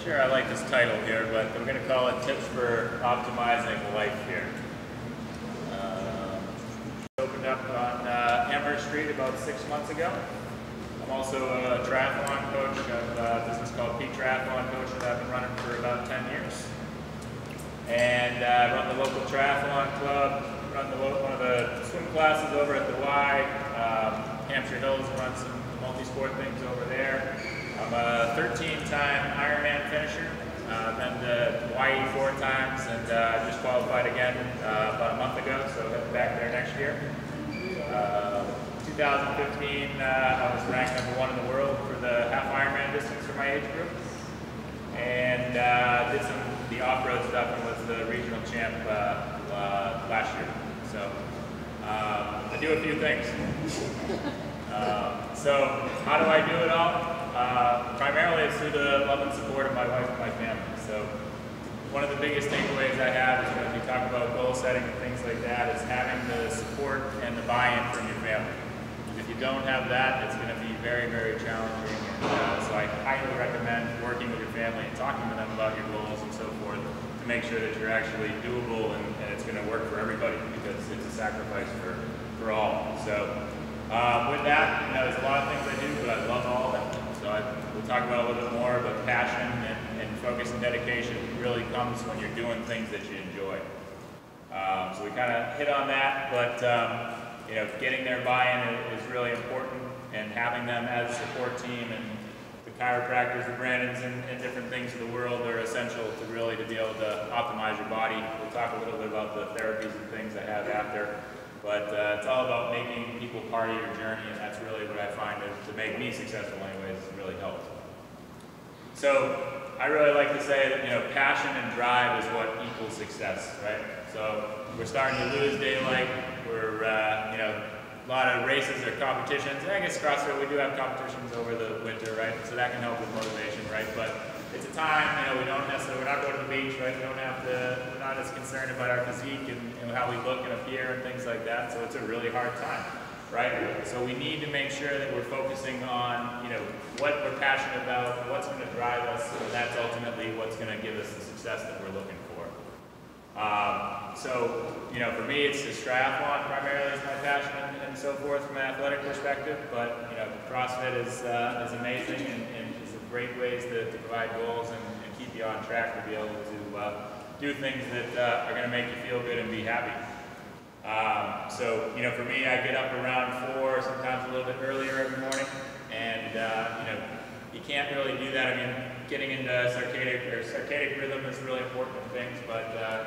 sure I like this title here, but I'm going to call it Tips for Optimizing Life here. Opened up on Amherst Street about 6 months ago. I'm also a triathlon coach. I have a business called Peak Triathalon Coach that I've been running for about 10 years. And I run the local triathlon club, run one of the swim classes over at the Y. Hampshire Hills runs some multi-sport things over there. I'm a 13-time Ironman finisher. I've been to Hawaii 4 times and just qualified again about a month ago, so heading back there next year. 2015, I was ranked #1 in the world for the half Ironman distance for my age group. And did the off-road stuff and was the regional champ last year. So I do a few things. So how do I do it all? Primarily it's through the love and support of my wife and my family. So one of the biggest takeaways I have is when you talk about goal setting and things like that is having the support and the buy-in from your family. If you don't have that, it's going to be very, very challenging. And, so I highly recommend working with your family and talking to them about your goals and so forth to make sure that you're actually doable and it's going to work for everybody because it's a sacrifice for all. So with that, there's a lot of things I do, but I love all of them. So we'll talk about a little bit more, but passion and focus and dedication really comes when you're doing things that you enjoy. So we kind of hit on that, but getting their buy-in is really important, and having them as a support team and the chiropractors, the Brandons, and different things of the world are essential to really be able to optimize your body. We'll talk a little bit about the therapies and things I have after. But it's all about making people part of your journey, and that's really what I find to make me successful anyways, has really helped. So I really like to say that passion and drive is what equals success, right? So we're starting to lose daylight. We're a lot of races or competitions. And I guess CrossFit, we do have competitions over the winter, right? So that can help with motivation, right? But it's a time, we're not going to the beach, right? We're not as concerned about our physique and how we look and appear and things like that. So it's a really hard time, right? So we need to make sure that we're focusing on, what we're passionate about, what's going to drive us, and that's ultimately what's going to give us the success that we're looking for. So, for me, it's just triathlon primarily is my passion and so forth from an athletic perspective, but, CrossFit is amazing and is a great ways to provide goals and keep you on track to be able to do things that are going to make you feel good and be happy. So, for me, I get up around 4, sometimes a little bit earlier every morning, and, you can't really do that. I mean, getting into circadian rhythm is really important in things, but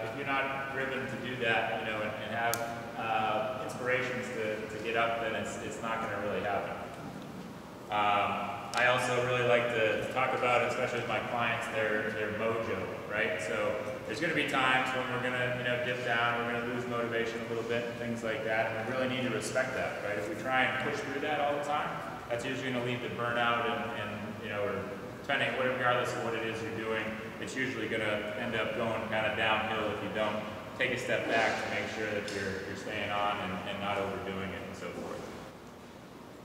if you're not driven to do that, and have inspirations to get up, then it's not going to really happen. I also really like to talk about, especially with my clients, their mojo, right? So there's going to be times when we're going to dip down, we're going to lose motivation a little bit, and things like that, and we really need to respect that, right? If we try and push through that all the time, that's usually going to lead to burnout and or regardless of what it is you're doing, it's usually going to end up going kind of downhill if you don't take a step back to make sure that you're staying on and not overdoing it and so forth.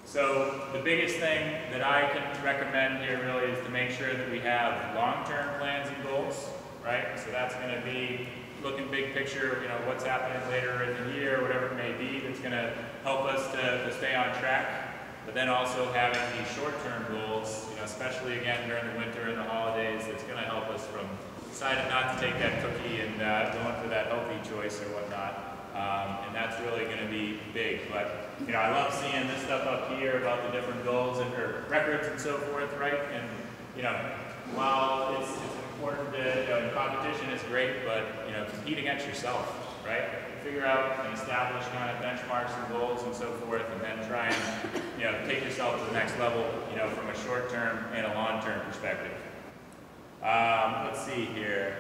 So the biggest thing that I can recommend here really is to make sure that we have long-term plans and goals, right? So that's going to be looking big picture, what's happening later in the year, whatever it may be, that's going to help us to stay on track. But then also having these short-term goals, especially again during the winter and the holidays, that's going to help us from deciding not to take that cookie and going for that healthy choice or whatnot. And that's really going to be big. But I love seeing this stuff up here about the different goals and records and so forth, right? And while it's important to, in competition is great, but compete against yourself, right? Figure out and establish kind of benchmarks and goals and so forth, and then try and take yourself to the next level, from a short-term and a long-term perspective. Let's see here.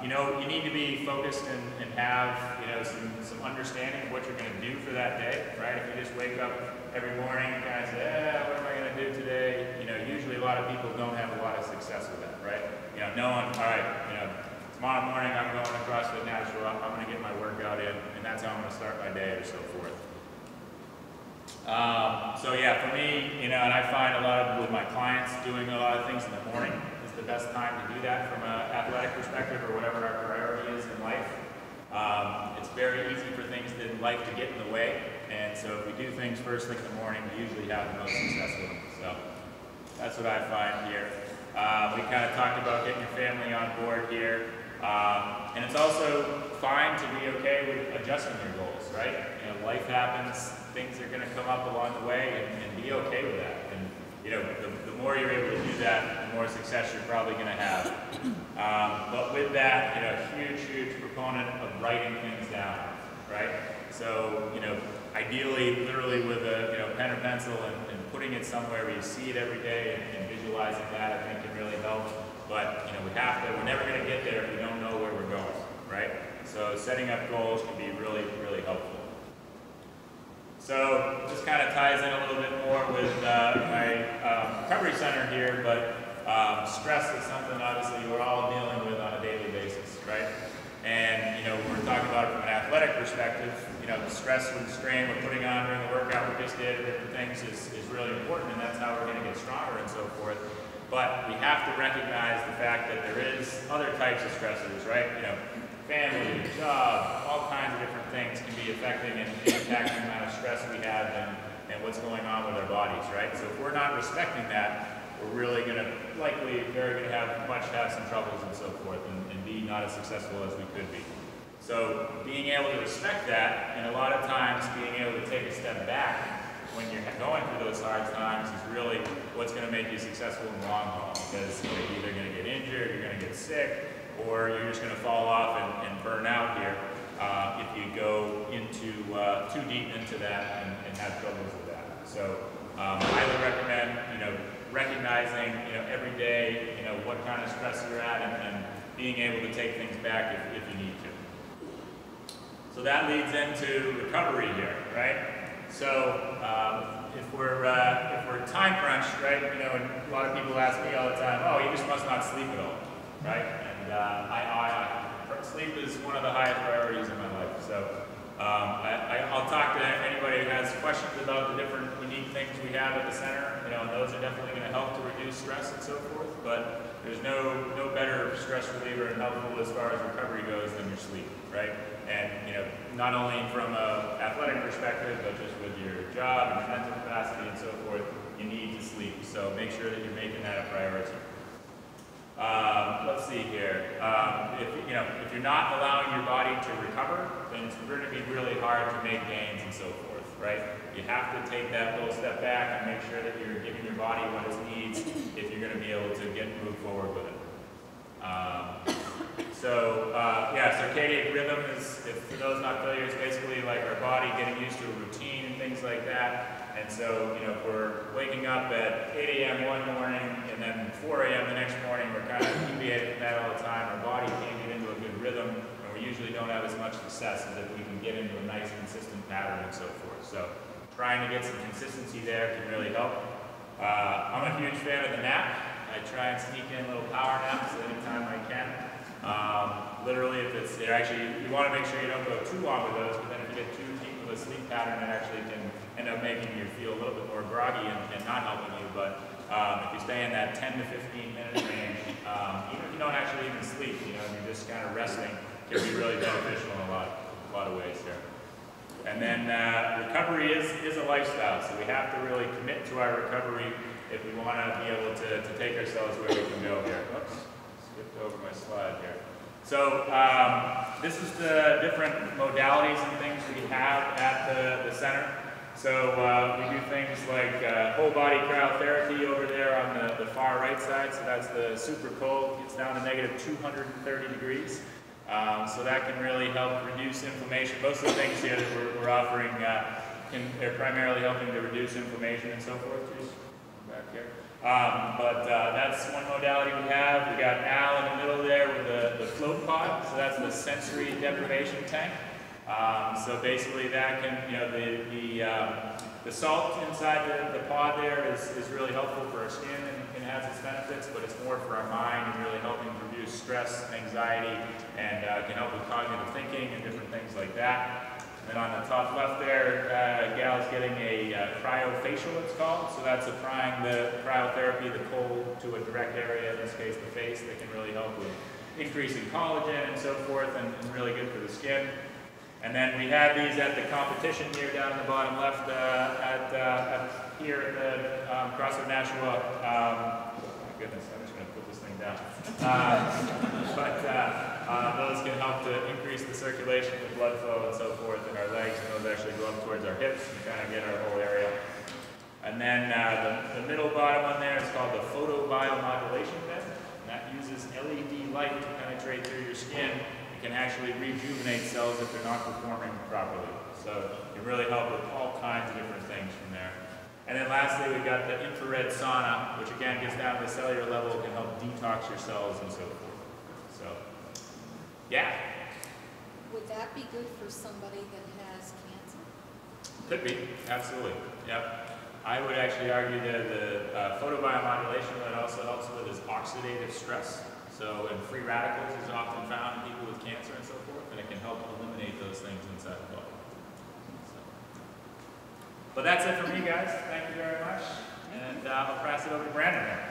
You need to be focused and have some understanding of what you're going to do for that day, right? If you just wake up every morning and kind of say, what am I going to do today? Usually a lot of people don't have a lot of success with that, right? Knowing, all right, tomorrow morning I'm going to CrossFit Nashua, I'm going to get my workout in, and that's how I'm going to start my day or so forth. So yeah, for me, and I find a lot of with my clients doing a lot of things in the morning is the best time to do that from an athletic perspective or whatever our priority is in life. It's very easy for things in life to get in the way, and so if we do things first thing in the morning, we usually have the most success with them. So that's what I find here. We kind of talked about getting your family on board here, and it's also fine to be okay with adjusting your goals, right? You know, life happens, things are going to come up along the way, and be okay with that. And you know, the more you're able to do that, the more success you're probably going to have. But with that, you know, huge proponent of writing things down, right? So, you know, ideally, literally with a pen or pencil and putting it somewhere where you see it every day and visualizing that, I think can really help. But, you know, we're never going to get there if we don't know where we're going, right? So setting up goals can be really helpful. So this kind of ties in a little bit more with my recovery center here, but stress is something obviously we're all dealing with on a daily basis, right? And you know, we're talking about it from an athletic perspective. You know, the stress and the strain we're putting on during the workout we just did, different things is really important, and that's how we're going to get stronger and so forth. But we have to recognize the fact that there is other types of stressors, right? You know, family, job, all kinds of different things can be affecting and impacting the amount of stress we have and what's going on with our bodies, right? So if we're not respecting that, we're really going to have some troubles and so forth and be not as successful as we could be. So being able to respect that, and a lot of times being able to take a step back when you're going through those hard times is really what's going to make you successful in the long haul, because you're either going to get injured, you're going to get sick, or you're just going to fall off and burn out here if you go into too deep into that and have troubles with that. So I highly recommend, you know, recognizing, you know, every day, you know, what kind of stress you're at and being able to take things back if you need to. So that leads into recovery here, right? So if we're time crunched, right? You know, and a lot of people ask me all the time, oh, you just must not sleep at all, right? Sleep is one of the highest priorities in my life. So I'll talk to anybody who has questions about the different unique things we have at the center. You know, and those are definitely going to help to reduce stress and so forth. But there's no better stress reliever and helpful as far as recovery goes than your sleep, right? And you know, not only from an athletic perspective, but just with your job and your mental capacity and so forth, you need to sleep. So make sure that you're making that a priority. Let's see here. If you're not allowing your body to recover, then it's going to be really hard to make gains and so forth, right? You have to take that little step back and make sure that you're giving your body what it needs if you're going to be able to move forward with it. Circadian rhythm is, for those not familiar, it's basically like our body getting used to a routine and things like that. And so, you know, if we're waking up at 8 a.m. one morning and then 4 a.m. the next morning, we're kind of deviating from that all the time. Our body can't get into a good rhythm, and we usually don't have as much success as if we can get into a nice, consistent pattern and so forth. So trying to get some consistency there can really help. I'm a huge fan of the nap. I try and sneak in little power naps anytime I can. Literally, you want to make sure you don't go too long with those, but then if you get too deep of a sleep pattern, it actually can end up making you feel a little bit more groggy and not helping you. But if you stay in that 10 to 15 minute range, even if you don't actually even sleep, you know, you're just kind of resting, it can be really beneficial in a lot of ways here. And then recovery is a lifestyle, so we have to really commit to our recovery if we want to be able to take ourselves where we can go here. Oops, skipped over my slide here. So this is the different modalities and things we have at the center. So we do things like whole body cryotherapy over there on the far right side. So that's the super cold, gets down to negative 230 degrees. So that can really help reduce inflammation. Most of the things here that we're offering are primarily helping to reduce inflammation and so forth. Back here. That's one modality we have. We got Al in the middle there with the float pod. So that's the sensory deprivation tank. So basically that can, you know, the salt inside the pod there is really helpful for our skin and has its benefits, but it's more for our mind and really helping reduce stress and anxiety and can help with cognitive thinking and different things like that. And on the top left there, gal's getting a cryofacial, it's called. So that's applying the cryotherapy, the cold, to a direct area, in this case the face, that can really help with increasing collagen and so forth, and really good for the skin. And then we had these at the competition here down in the bottom left here at the CrossFit Nashua. My goodness, I'm just going to put this thing down. Those can help to increase the circulation, the blood flow, and so forth in our legs, and those actually go up towards our hips and kind of get our whole area. And then the middle bottom one there is called the photobiomodulation bed. That uses LED light to penetrate through your skin. It can actually rejuvenate cells if they're not performing properly. So it really helps with all kinds of different things from there. And then lastly, we've got the infrared sauna, which again gets down to the cellular level, can help detox your cells and so forth. So, yeah. Would that be good for somebody that has cancer? Could be, absolutely. Yep. I would actually argue that the photobiomodulation, what it also helps with is oxidative stress. So, and free radicals is often found in people with cancer and so forth, and it can help eliminate those things inside the body. So. But that's it for me, guys. Thank you very much. And I'll pass it over to Brandon now.